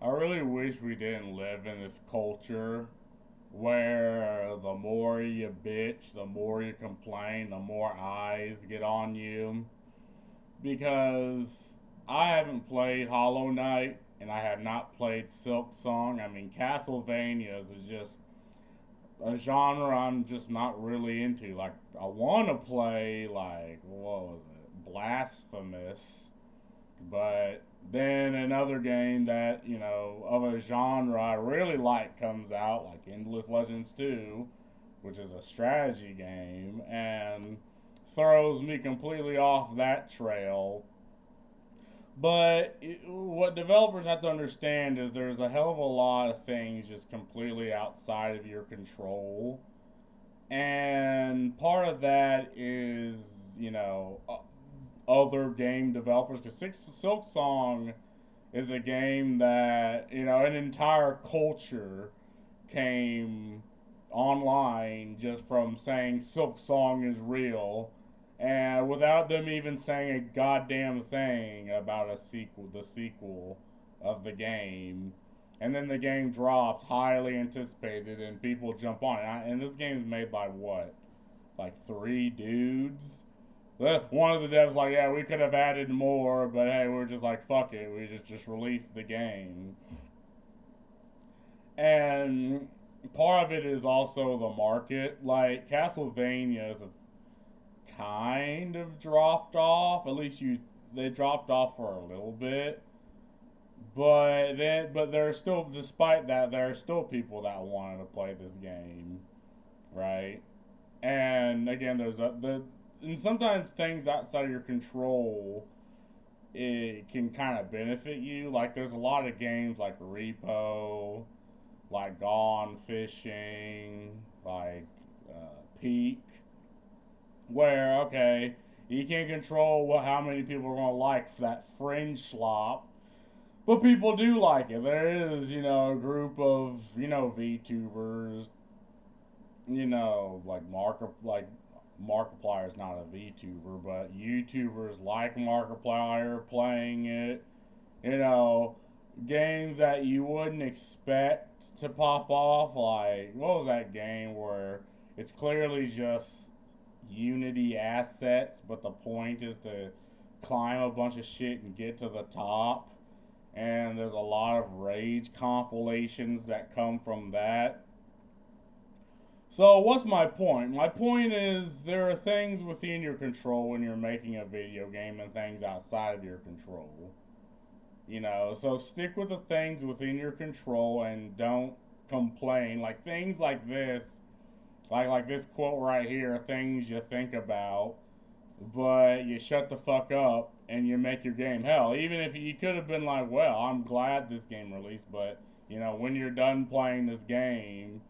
I really wish we didn't live in this culture where the more you bitch, the more you complain, the more eyes get on you. Because I haven't played Hollow Knight and I have not played Silksong. I mean, Castlevanias is just a genre I'm just not really into. Like, I want to play, like, what was it? Blasphemous. But then another game that, of a genre I really like comes out, like Endless Legends 2, which is a strategy game, and throws me completely off that trail. But what developers have to understand is there's a hell of a lot of things just completely outside of your control. And part of that is, other game developers. Because Silksong is a game that, an entire culture came online just from saying Silksong is real, and without them even saying a goddamn thing about the sequel of the game. And then the game drops, highly anticipated, and people jump on it. And this game is made by what? Like three dudes? One of the devs like, yeah, we could have added more, but hey, we're just like, fuck it, we just released the game. And part of it is also the market. Like Castlevania is kind of dropped off. At least they dropped off for a little bit. But there's still, despite that, there are still people that wanted to play this game, right? And again, and sometimes things outside of your control, it can kind of benefit you. Like there's a lot of games like Repo, like Gone Fishing, like Peak, where okay, you can't control how many people are gonna like that fringe slop, but people do like it. There is, a group of, VTubers, like Markiplier is not a VTuber, but YouTubers like Markiplier playing it. You know, games that you wouldn't expect to pop off. Like, what was that game where it's clearly just Unity assets, but the point is to climb a bunch of shit and get to the top? And there's a lot of rage compilations that come from that. So, what's my point? My point is there are things within your control when you're making a video game and things outside of your control. So stick with the things within your control and don't complain. Like things like this, like this quote right here, things you think about, but you shut the fuck up and you make your game. Hell, even if you could have been like, well, I'm glad this game released, but when you're done playing this game,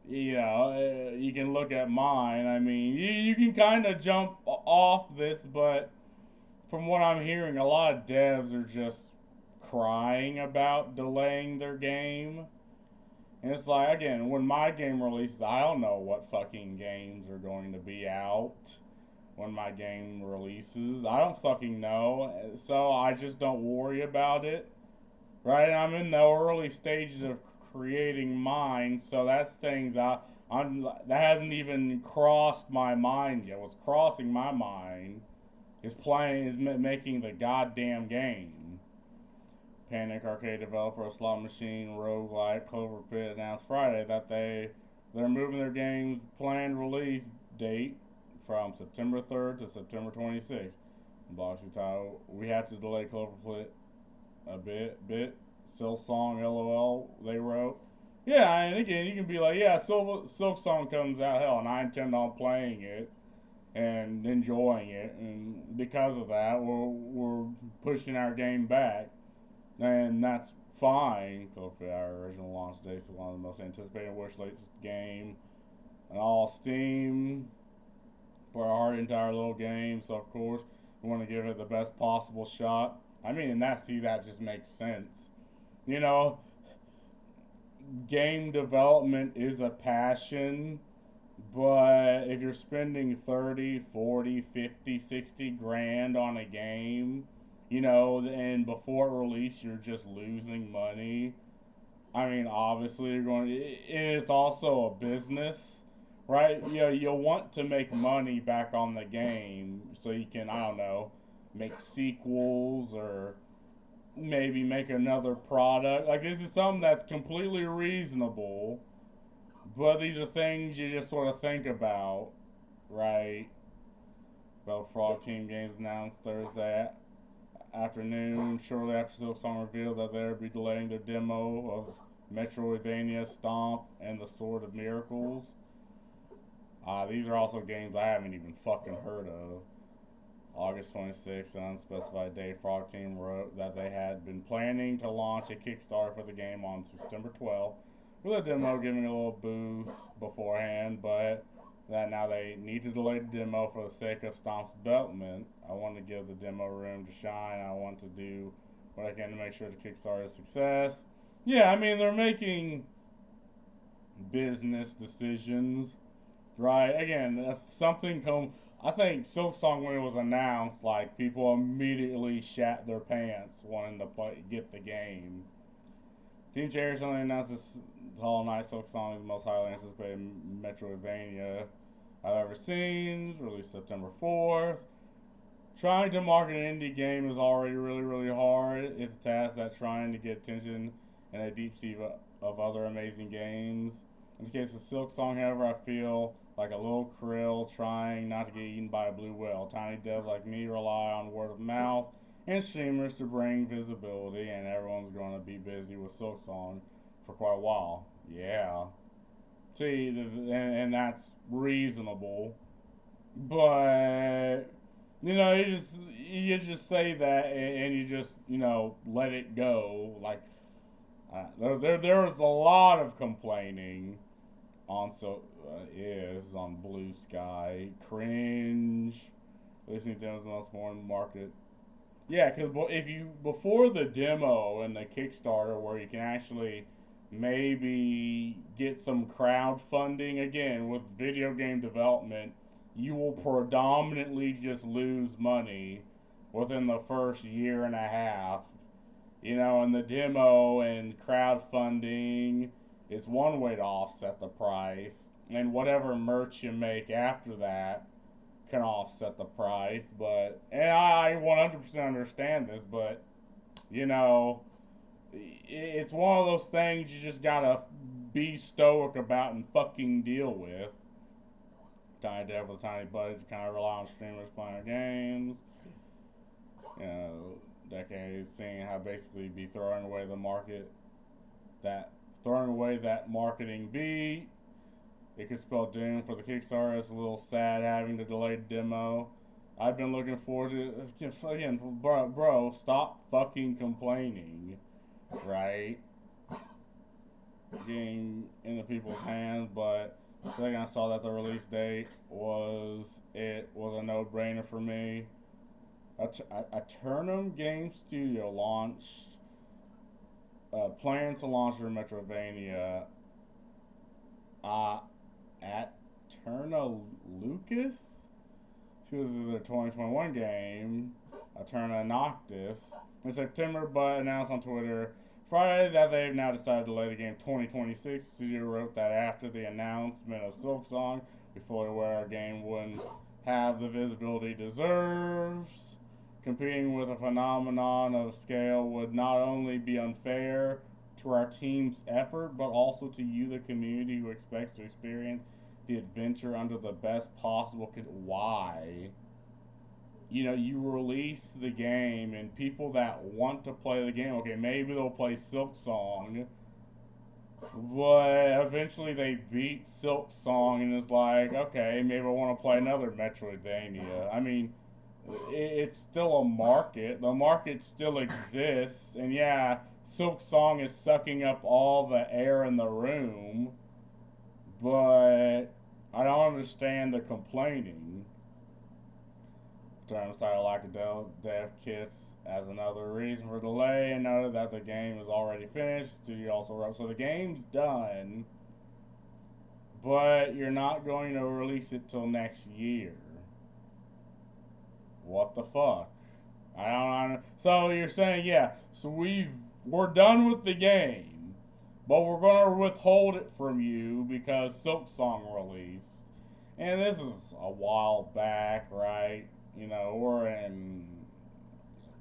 you can look at mine. I mean, you can kind of jump off this, but from what I'm hearing, a lot of devs are just crying about delaying their game. And it's like, again, when my game releases, I don't know what fucking games are going to be out when my game releases. I don't fucking know. So I just don't worry about it. Right? I'm in the early stages of creating mine, so that's things that hasn't even crossed my mind yet. What's crossing my mind is making the goddamn game. Panic Arcade developer of Slot Machine Roguelike Clover Pit announced Friday that they're moving their game's planned release date from September 3rd to September 26th. Boxy title: We have to delay Clover Pit a bit. Silksong LOL, they wrote. Yeah, and again, you can be like, yeah, Silksong comes out, hell, and I intend on playing it and enjoying it, and because of that, we're pushing our game back, and that's fine. Because our original launch date is one of the most anticipated wish list game on all Steam for our entire little game. So of course, we want to give it the best possible shot. I mean, and that just makes sense. You know, game development is a passion, but if you're spending 30, 40, 50, 60 grand on a game and before release, you're just losing money. I mean, obviously, it's also a business, right? You'll want to make money back on the game so you can, I don't know, make sequels or maybe make another product. Like, this is something that's completely reasonable, but these are things you just sort of think about, right? Well, Frog Team Games announced Thursday afternoon, shortly after Silksong revealed that they would be delaying their demo of Metroidvania Stomp and the Sword of Miracles. These are also games I haven't even fucking heard of. August 26th, an unspecified date, Frog Team wrote that they had been planning to launch a Kickstarter for the game on September 12th, with a demo giving a little boost beforehand, but that now they need to delay the demo for the sake of Stomp's development. I want to give the demo room to shine. I want to do what I can to make sure the Kickstarter is a success. Yeah, I mean, they're making business decisions, right? Again, if I think Silksong, when it was announced, like, people immediately shat their pants wanting to get the game. Team Cherry recently announced this Hollow Knight Silksong is the most highly anticipated Metroidvania I've ever seen, released September 4th. Trying to market an indie game is already really, really hard. It's a task that's trying to get attention in a deep sea of other amazing games. In the case of Silksong, however, I feel like a little krill trying not to get eaten by a blue whale. Tiny devs like me rely on word of mouth and streamers to bring visibility, and everyone's going to be busy with Silksong for quite a while. Yeah. See, and that's reasonable. But you just say that, and you just let it go. Like, there was a lot of complaining on on Blue Sky. Cringe. Listening to them is the most important market. Yeah, because if you before the demo and the Kickstarter, where you can actually maybe get some crowdfunding again with video game development, you will predominantly just lose money within the first year and a half. And the demo and crowdfunding is one way to offset the price, and whatever merch you make after that can offset the price. And I 100% understand this, but you know, it's one of those things you just gotta be stoic about and fucking deal with. Tiny dev with a tiny budget, you kind of rely on streamers playing games. Decades seeing how basically be throwing away that marketing beat. It could spell doom for the Kickstarter. It's a little sad having to delay the demo. I've been looking forward to again, bro. Stop fucking complaining, right? Getting into people's hands, but the second I saw that the release date was a no-brainer for me. A Turnham Game Studio plans to launch their Metroidvania at Turna Lucas. This is their 2021 game, Turna Noctis, in September, but announced on Twitter Friday that they've now decided to delay the game 2026. The studio wrote that after the announcement of Silksong, we fully aware our game wouldn't have the visibility it deserves. Competing with a phenomenon of scale would not only be unfair to our team's effort, but also to you, the community, who expects to experience the adventure under the best possible. Why? You release the game, and people that want to play the game, okay, maybe they'll play Silksong, but eventually they beat Silksong, and it's like, okay, maybe I want to play another Metroidvania. I mean, it's still a market. The market still exists, and yeah, Silksong is sucking up all the air in the room, but I don't understand the complaining. Term cited lack of dev kits as another reason for delay, and noted that the game is already finished. The studio also wrote, so the game's done, but you're not going to release it till next year. What the fuck? I don't know. So you're saying, yeah, so we're done with the game, but we're gonna withhold it from you because Silksong released. And this is a while back, right? You know, we're in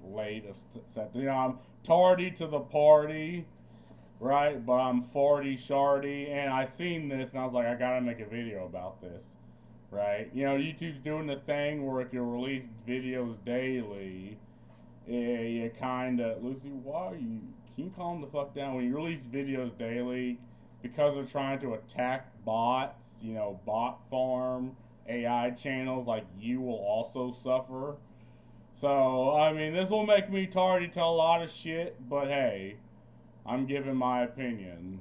latest set. You know, I'm tardy to the party, right? But I'm 40 shardy, and I seen this, and I was like, I gotta make a video about this, right? You know, YouTube's doing the thing where if you release videos daily, you kind of, Lucy, why are you? Can you calm the fuck down? When you release videos daily, because they're trying to attack bots, you know, bot farm AI channels like you will also suffer. So, I mean, this will make me tardy to a lot of shit, but hey, I'm giving my opinion.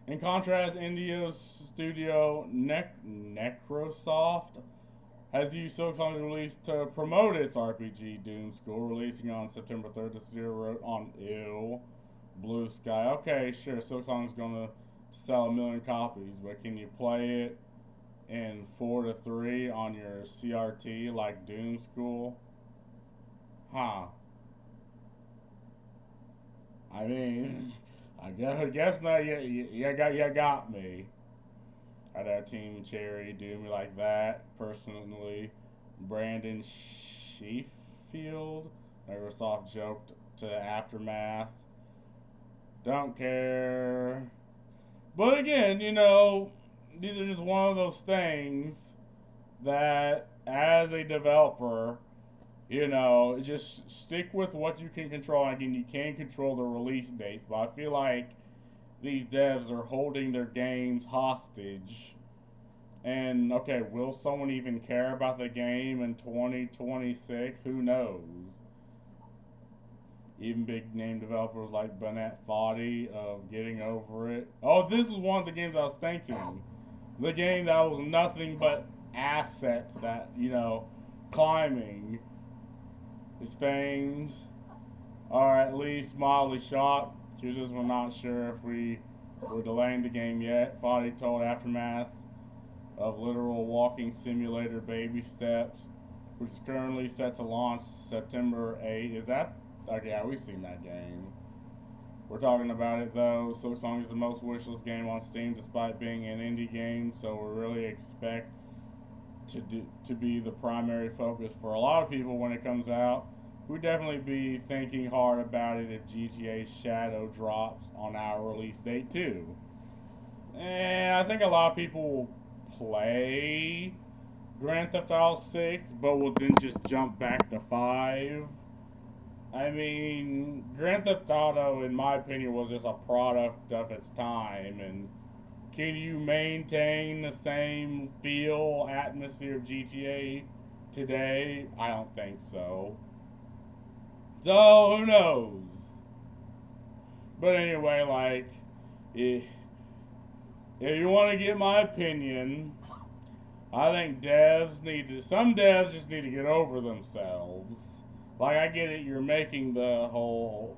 In contrast, India's studio Necrosoft has used Silksongs release to promote its RPG Doom School, releasing on September 3rd. The studio wrote on Blue Sky. Okay, sure, Silksong's gonna sell 1 million copies, but can you play it in 4 to 3 on your CRT like Doom School? Huh. I mean, I guess not. You got me. I'd have Team Cherry do me like that. Personally, Brandon Sheffield. Microsoft joked to Aftermath. Don't care. But again, you know, these are just one of those things that, as a developer, you know, just stick with what you can control. Again, you can control the release dates, but I feel like these devs are holding their games hostage. And okay, will someone even care about the game in 2026? Who knows? Even big name developers like Bennett Foddy of Getting Over It. Oh, this is one of the games I was thinking. The game that was nothing but assets that, you know, climbing is famed. Or at least mildly shocked. Users were not sure if we were delaying the game yet. Foddy told Aftermath of Literal Walking Simulator Baby Steps, which is currently set to launch September 8th. Is that? Okay, yeah, we've seen that game. We're talking about it though. Silksong is the most wishlist game on Steam despite being an indie game, so we really expect to be the primary focus for a lot of people when it comes out. We'd definitely be thinking hard about it if GTA Shadow drops on our release date too. And I think a lot of people will play Grand Theft Auto 6, but will then just jump back to 5. I mean, Grand Theft Auto, in my opinion, was just a product of its time, and can you maintain the same feel, atmosphere of GTA today? I don't think so. So, who knows? But anyway, like, if you want to get my opinion, I think some devs just need to get over themselves. Like, I get it, you're making the whole,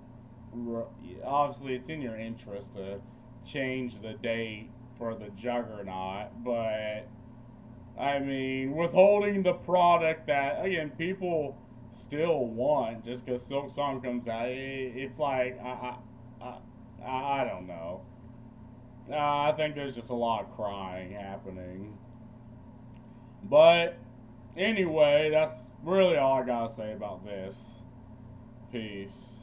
obviously it's in your interest to change the date for the juggernaut, but, I mean, withholding the product that, again, people still want just because Silksong comes out, it's like, I don't know. I think there's just a lot of crying happening. But anyway, that's really all I gotta say about this. Peace.